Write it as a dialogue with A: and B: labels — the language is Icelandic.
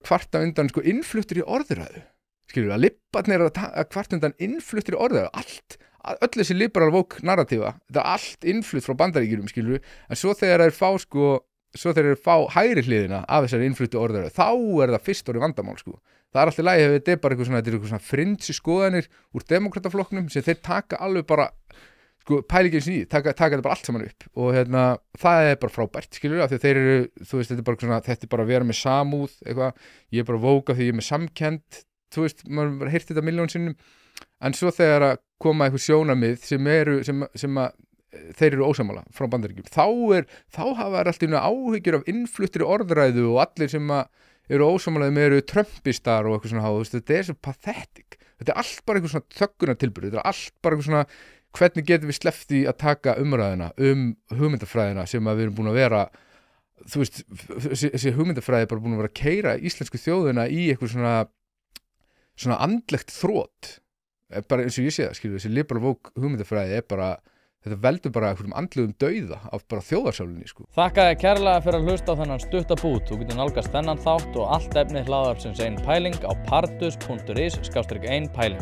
A: kvarta undan sko innfluttur í orðræðu, skilur, að libbarnir að kvarta undan innfluttur í orðræðu, öll þessi liberal woke narratífa, þetta allt innflutt frá Bandaríkjunum, skilur, en svo þegar þeir fá hægri hliðina af þessari innfluttu orðræðu, þá það fyrst orðið vandamál, sko. Það allt í lagi ef þetta bara eitthvað svona frinsi skoðanir úr demokrataflokknum sem þeir taka alveg bara, sko, pælingins í, taka þetta bara allt saman upp og það bara frábært, skilur, af því að þeir eru, þú veist, þetta bara að vera með samúð, eitthvað, ég bara vóka því ég með samkennd, þú veist, maður bara heyrt þetta milljón sinnum, en svo þegar að koma eitthvað sjónamið sem að þeir eru ósammála frá Bandaríkjum, þá hafa þær alltaf áhyggjur af innfluttri orðræðu og allir sem að eru ósammálaðir með eru trumpistar og eitthvað svona, þetta svo pathetic, þetta allt bara eitthvað svona þöggunartilburður, þetta allt bara eitthvað svona, hvernig getum við sleppt í að taka umræðina hugmyndafræðina sem að við erum búin að vera, þú veist, þessi hugmyndafræði er bara búin að vera að keyra íslensku þjóðina í eitthvað svona andlegt þrot, bara eins og ég sé það, skilur, þessi liberal woke hugmyndafræði bara, þetta veldur bara einhverjum andlegum dauða af bara þjóðarsálinni, sko.
B: Þakka þér kærlega fyrir að hlusta á þennan stutta bút. Þú getur nálgast þennan þátt og allt efni hlaðvarpsins Ein Pæling á pardus.is/einpæling.